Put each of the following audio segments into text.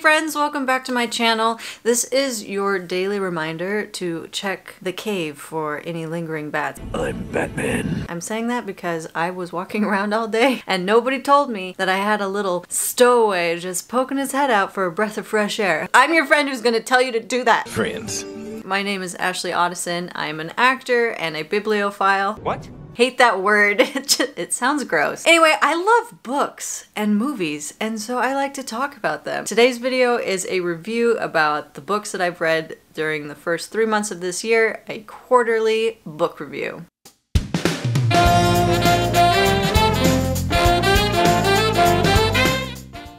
friends, welcome back to my channel. This is your daily reminder to check the cave for any lingering bats. I'm Batman. I'm saying that because I was walking around all day and nobody told me that I had a little stowaway just poking his head out for a breath of fresh air. I'm your friend who's gonna tell you to do that. Friends. My name is Ashley Otteson. I'm an actor and a bibliophile. What? Hate that word. It sounds gross. Anyway, I love books and movies, and so I like to talk about them. Today's video is a review about the books that I've read during the first 3 months of this year, a quarterly book review.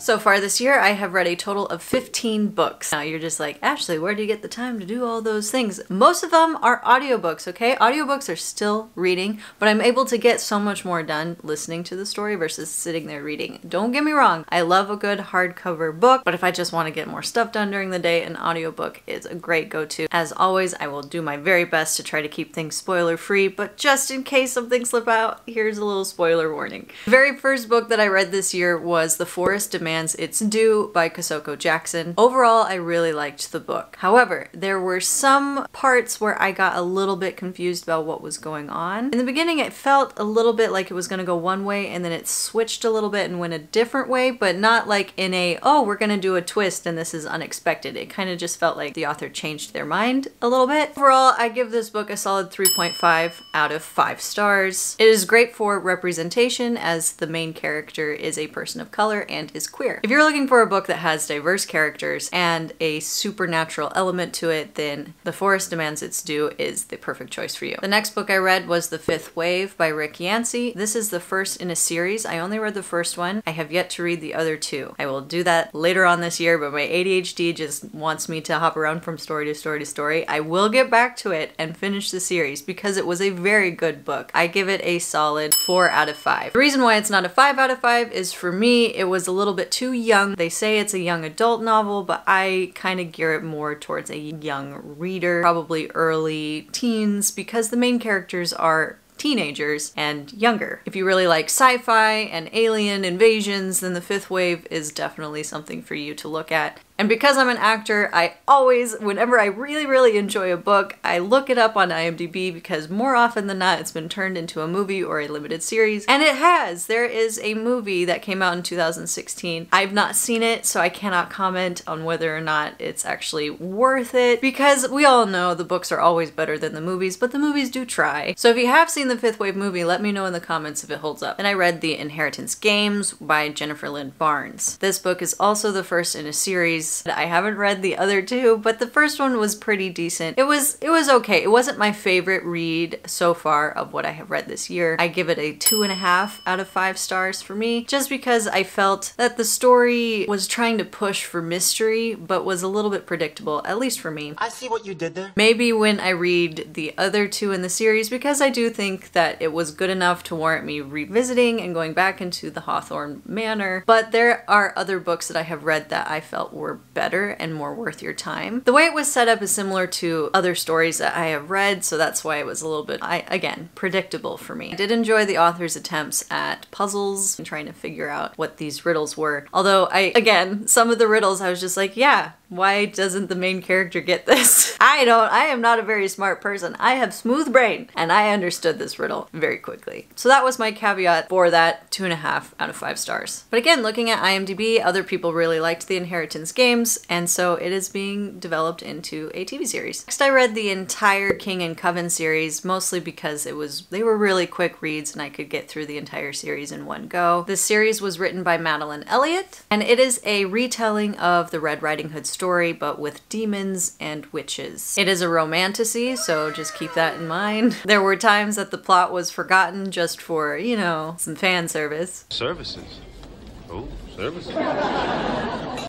So far this year, I have read a total of 15 books. Now you're just like, Ashley, where do you get the time to do all those things? Most of them are audiobooks, okay? Audiobooks are still reading, but I'm able to get so much more done listening to the story versus sitting there reading. Don't get me wrong, I love a good hardcover book, but if I just want to get more stuff done during the day, an audiobook is a great go-to. As always, I will do my very best to try to keep things spoiler-free, but just in case something slip out, here's a little spoiler warning. The very first book that I read this year was The Forest Demands Its Due by Kosoko Jackson. Overall, I really liked the book. However, there were some parts where I got a little bit confused about what was going on. In the beginning, it felt a little bit like it was going to go one way and then it switched a little bit and went a different way, but not like in a, oh, we're going to do a twist and this is unexpected. It kind of just felt like the author changed their mind a little bit. Overall, I give this book a solid 3.5 out of 5 stars. It is great for representation as the main character is a person of color and is queer. If you're looking for a book that has diverse characters and a supernatural element to it, then The Forest Demands Its Due is the perfect choice for you. The next book I read was The Fifth Wave by Yancey. This is the first in a series. I only read the first one. I have yet to read the other two. I will do that later on this year, but my ADHD just wants me to hop around from story to story to story. I will get back to it and finish the series because it was a very good book. I give it a solid 4 out of 5. The reason why it's not a 5 out of 5 is for me, it was a little bit too young. They say it's a young adult novel, but I kind of gear it more towards a young reader, probably early teens, because the main characters are teenagers and younger. If you really like sci-fi and alien invasions, then The Fifth Wave is definitely something for you to look at. And because I'm an actor, I always, whenever I really enjoy a book, I look it up on IMDb because more often than not, it's been turned into a movie or a limited series. And it has! There is a movie that came out in 2016. I've not seen it, so I cannot comment on whether or not it's actually worth it, because we all know the books are always better than the movies, but the movies do try. So if you have seen the Fifth Wave movie, let me know in the comments if it holds up. And I read The Inheritance Games by Lynn Barnes. This book is also the first in a series. I haven't read the other two, but the first one was pretty decent. It was okay. It wasn't my favorite read so far of what I have read this year. I give it a 2.5 out of 5 stars for me, just because I felt that the story was trying to push for mystery, but was a little bit predictable, at least for me. I see what you did there. Maybe when I read the other two in the series, because I do think that it was good enough to warrant me revisiting and going back into the Hawthorne Manor, but there are other books that I have read that I felt were better and more worth your time. The way it was set up is similar to other stories that I have read, so that's why it was a little bit, again, predictable for me. I did enjoy the author's attempts at puzzles and trying to figure out what these riddles were. Although again, some of the riddles I was just like, yeah, why doesn't the main character get this? I am not a very smart person. I have smooth brain and I understood this riddle very quickly. So that was my caveat for that 2.5 out of 5 stars. But again, looking at IMDb, other people really liked The Inheritance Games, and so it is being developed into a TV series. Next, I read the entire King and Coven series, mostly because they were really quick reads and I could get through the entire series in one go. This series was written by Madeline Eliot, and it is a retelling of the Red Riding Hood story, but with demons and witches. It is a romantasy, so just keep that in mind. There were times that the plot was forgotten just for, you know, some fan service. Services. Oh, services.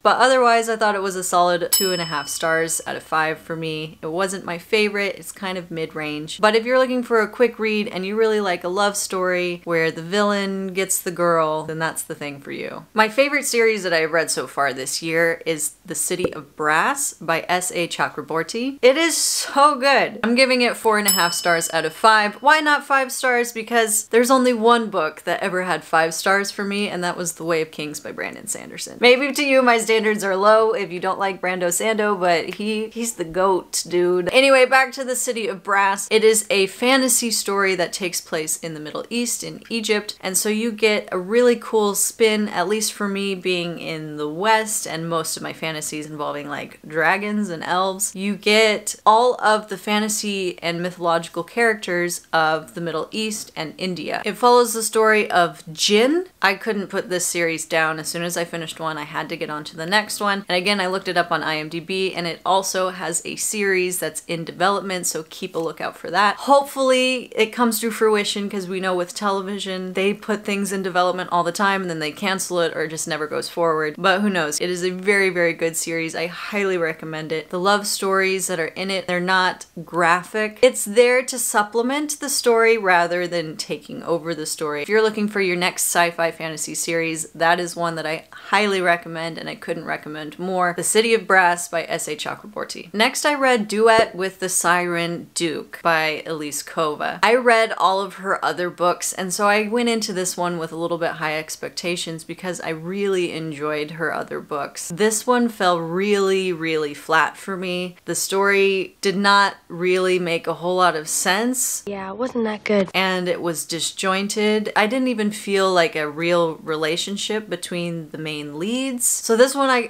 But otherwise, I thought it was a solid 2.5 stars out of 5 for me. It wasn't my favorite, it's kind of mid-range. But if you're looking for a quick read and you really like a love story where the villain gets the girl, then that's the thing for you. My favorite series that I've read so far this year is The City of Brass by S.A Chakraborty. It is so good. I'm giving it 4.5 stars out of 5. Why not 5 stars? Because there's only one book that ever had 5 stars for me, and that was The Way of Kings by Brandon Sanderson. Maybe to you my standards are low if you don't like Brando Sando, but he's the GOAT, dude. Anyway, back to the City of Brass. It is a fantasy story that takes place in the Middle East, in Egypt, and so you get a really cool spin, at least for me being in the West and most of my fantasies involving like dragons and elves. You get all of the fantasy and mythological characters of the Middle East and India. It follows the story of Jinn. I couldn't put this series down. As soon as I finished one, I had to get on to the next one. And again, I looked it up on IMDb, and it also has a series that's in development, so keep a lookout for that. Hopefully it comes to fruition, because we know with television, they put things in development all the time and then they cancel it or it just never goes forward. But who knows? It is a very, very good series. I highly recommend it. The love stories that are in it, they're not graphic. It's there to supplement the story rather than taking over the story. If you're looking for your next sci-fi fantasy series, that is one that I highly recommend, and I couldn't recommend more. The City of Brass by S.A Chakraborty. Next, I read Duet with the Siren Duke by Elise Kova. I read all of her other books, and so I went into this one with a little bit high expectations because I really enjoyed her other books. This one fell really, really flat for me. The story did not really make a whole lot of sense. Yeah, it wasn't that good. And it was disjointed. I didn't even feel like a real relationship between the main leads. So this one,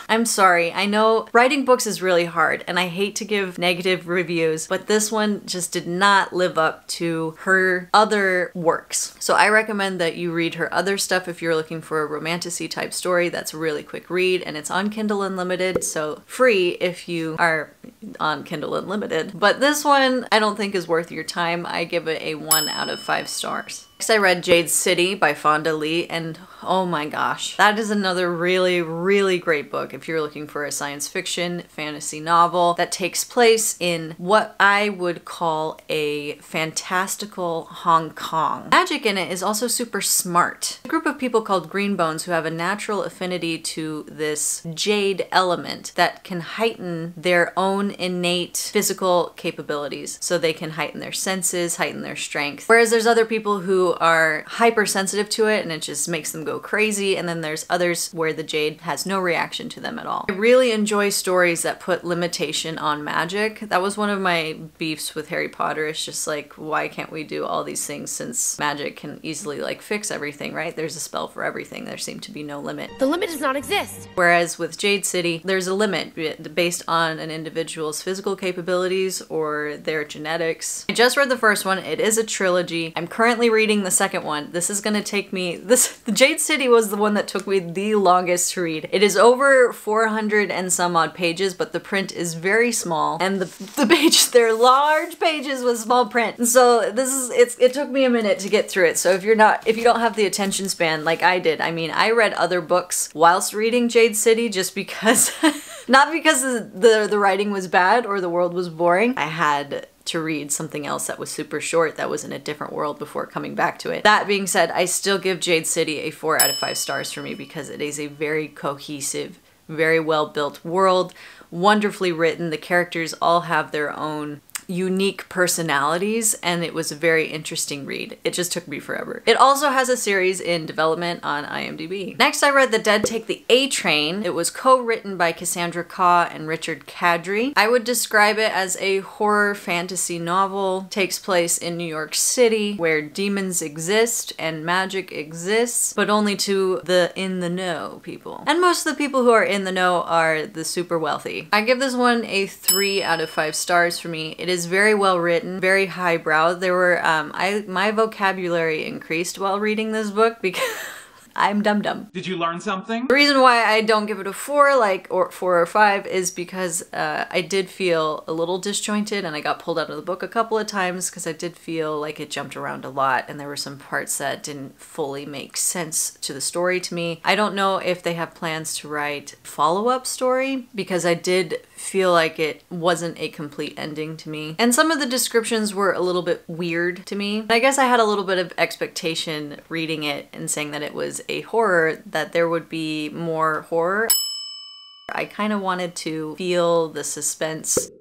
I'm sorry. I know writing books is really hard and I hate to give negative reviews, but this one just did not live up to her other works. So I recommend that you read her other stuff if you're looking for a romantasy type story. That's a really quick read, and it's on Kindle Unlimited, so free if you are on Kindle Unlimited. But this one I don't think is worth your time. I give it a 1 out of 5 stars. Next, I read Jade City by Fonda Lee, and oh my gosh, that is another really, really great book if you're looking for a science fiction fantasy novel that takes place in what I would call a fantastical Hong Kong. Magic in it is also super smart. A group of people called Greenbones who have a natural affinity to this jade element that can heighten their own innate physical capabilities. So they can heighten their senses, heighten their strength. Whereas there's other people who are hypersensitive to it and it just makes them go crazy, and then there's others where the jade has no reaction to them at all. I really enjoy stories that put limitation on magic. That was one of my beefs with Harry Potter. It's just like, why can't we do all these things since magic can easily like fix everything, right? There's a spell for everything. There seemed to be no limit. The limit does not exist. Whereas with Jade City, there's a limit based on an individual's physical capabilities or their genetics. I just read the first one. It is a trilogy. I'm currently reading the second one. This is gonna take me, the Jade City was the one that took me the longest to read. It is over 400 and some odd pages, but the print is very small, and the pages, they're large pages with small print. And so this is, it took me a minute to get through it. So if you don't have the attention span like I did, I mean, I read other books whilst reading Jade City just because, not because the writing was bad or the world was boring. I had to read something else that was super short that was in a different world before coming back to it. That being said, I still give Jade City a 4 out of 5 stars for me because it is a very cohesive, very well built world, wonderfully written. The characters all have their own unique personalities, and it was a very interesting read. It just took me forever. It also has a series in development on IMDb. Next, I read The Dead Take the A Train. It was co-written by Cassandra Khaw and Richard Kadrey. I would describe it as a horror fantasy novel. It takes place in New York City, where demons exist and magic exists, but only to the in the know people. And most of the people who are in the know are the super wealthy. I give this one a 3 out of 5 stars for me. It is very well written, very highbrow. There were, my vocabulary increased while reading this book because I'm dumb. Did you learn something? The reason why I don't give it a 4, or 4 or 5, is because I did feel a little disjointed, and I got pulled out of the book a couple of times because I did feel like it jumped around a lot, and there were some parts that didn't fully make sense to the story to me. I don't know if they have plans to write follow-up story, because I did feel like it wasn't a complete ending to me. And some of the descriptions were a little bit weird to me. I guess I had a little bit of expectation reading it and saying that it was a horror, that there would be more horror. I kind of wanted to feel the suspense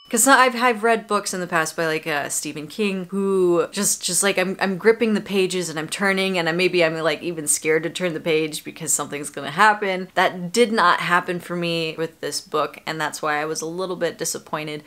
Because I've read books in the past by like Stephen King who just like I'm gripping the pages and I'm turning and I'm like even scared to turn the page because something's gonna happen. That did not happen for me with this book, and that's why I was a little bit disappointed.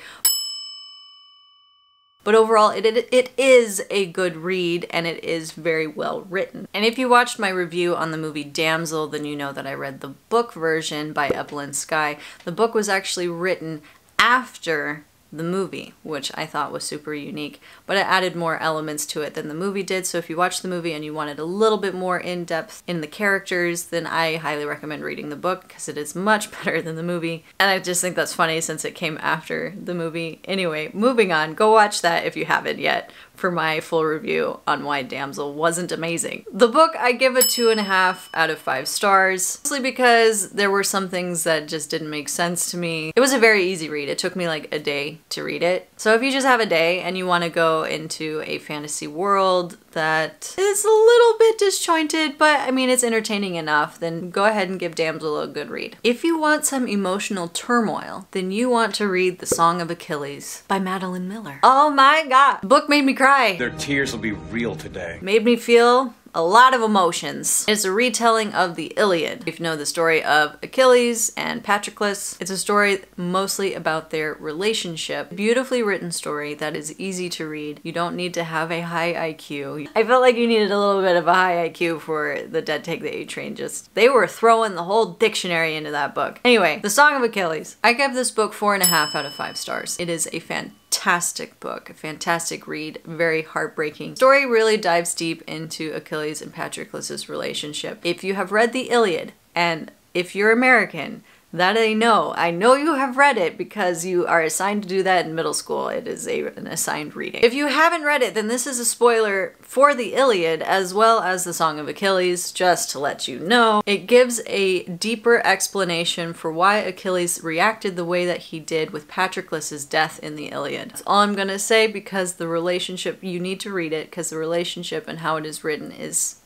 But overall, it is a good read, and it is very well written. And if you watched my review on the movie Damsel, then you know that I read the book version by Evelyn Skye. The book was actually written after the movie, which I thought was super unique, but it added more elements to it than the movie did. So if you watched the movie and you wanted a little bit more in-depth in the characters, then I highly recommend reading the book because it is much better than the movie. And I just think that's funny since it came after the movie. Anyway, moving on, go watch that if you haven't yet for my full review on why Damsel wasn't amazing. The book, I give a 2.5 out of 5 stars, mostly because there were some things that just didn't make sense to me. It was a very easy read. It took me like a day to read it. So if you just have a day and you want to go into a fantasy world that is a little bit disjointed, but I mean it's entertaining enough, then go ahead and give Damsel a good read. If you want some emotional turmoil, then you want to read The Song of Achilles by Madeline Miller. Oh my god! The book made me cry. Their tears will be real today. Made me feel a lot of emotions. It's a retelling of the Iliad. If you know the story of Achilles and Patroclus, it's a story mostly about their relationship. Beautifully written story that is easy to read. You don't need to have a high IQ. I felt like you needed a little bit of a high IQ for the Dead Take the A Train. They were throwing the whole dictionary into that book. Anyway, The Song of Achilles. I give this book 4.5 out of 5 stars. It is a fantastic book, a fantastic read, very heartbreaking. Story really dives deep into Achilles and Patroclus's relationship. If you have read the Iliad, and if you're American, that I know you have read it because you are assigned to do that in middle school. It is an assigned reading. If you haven't read it, then this is a spoiler for the Iliad as well as the Song of Achilles, just to let you know. It gives a deeper explanation for why Achilles reacted the way that he did with Patroclus's death in the Iliad. That's all I'm gonna say because the relationship, you need to read it because the relationship and how it is written is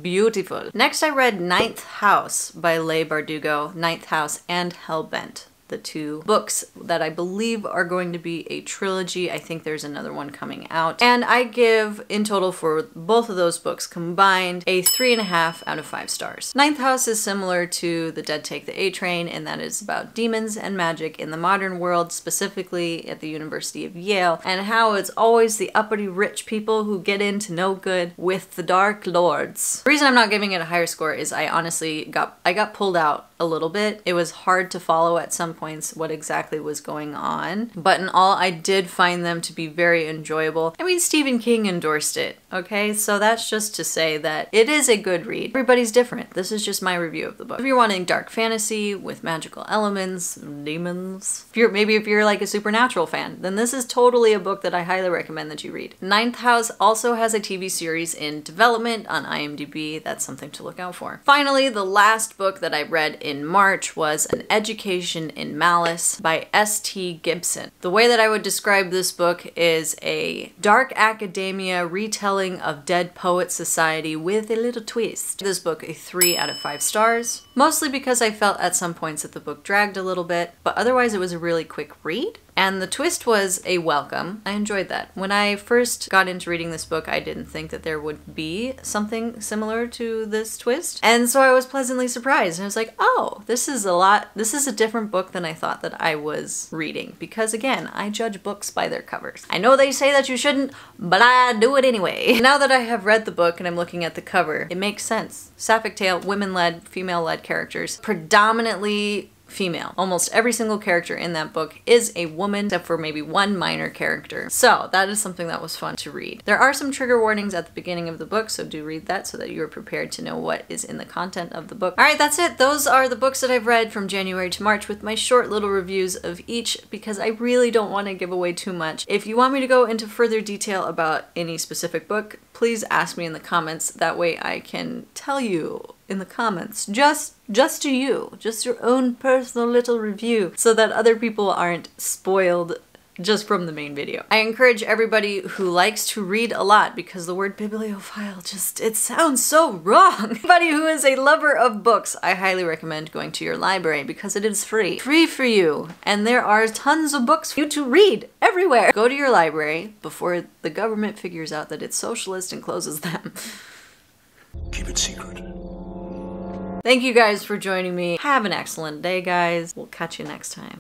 beautiful. Next I read Ninth House by Leigh Bardugo. Ninth House and Hellbent. The two books that I believe are going to be a trilogy. I think there's another one coming out. And I give, in total for both of those books combined, a 3.5 out of 5 stars. Ninth House is similar to The Dead Take the A Train in that it's about demons and magic in the modern world, specifically at the University of Yale, and how it's always the uppity rich people who get into no good with the Dark Lords. The reason I'm not giving it a higher score is I honestly got pulled out a little bit. It was hard to follow at some points what exactly was going on, but in all I did find them to be very enjoyable. I mean, Stephen King endorsed it, okay? So that's just to say that it is a good read. Everybody's different. This is just my review of the book. If you're wanting dark fantasy with magical elements, demons, if you're like a supernatural fan, then this is totally a book that I highly recommend that you read. Ninth House also has a TV series in development on IMDb. That's something to look out for. Finally, the last book that I read in March was An Education in Malice by S.T. Gibson. The way that I would describe this book is a dark academia retelling of Dead Poets Society with a little twist. This book a 3 out of 5 stars, mostly because I felt at some points that the book dragged a little bit, but otherwise it was a really quick read. And the twist was a welcome. I enjoyed that. When I first got into reading this book, I didn't think that there would be something similar to this twist. And so I was pleasantly surprised. And I was like, oh, this is a different book than I thought that I was reading. Because again, I judge books by their covers. I know they say that you shouldn't, but I do it anyway. Now that I have read the book and I'm looking at the cover, it makes sense. Sapphic tale, women-led, female-led characters, predominantly female. Almost every single character in that book is a woman, except for maybe one minor character. So that is something that was fun to read. There are some trigger warnings at the beginning of the book, so do read that so that you are prepared to know what is in the content of the book. All right, that's it. Those are the books that I've read from January to March with my short little reviews of each because I really don't want to give away too much. If you want me to go into further detail about any specific book, please ask me in the comments. That way I can tell you in the comments, just to you, just your own personal little review so that other people aren't spoiled just from the main video. I encourage everybody who likes to read a lot, because the word bibliophile just, it sounds so wrong. Anybody who is a lover of books, I highly recommend going to your library because it is free. Free for you. And there are tons of books for you to read everywhere. Go to your library before the government figures out that it's socialist and closes them. Keep it secret. Thank you guys for joining me. Have an excellent day, guys. We'll catch you next time.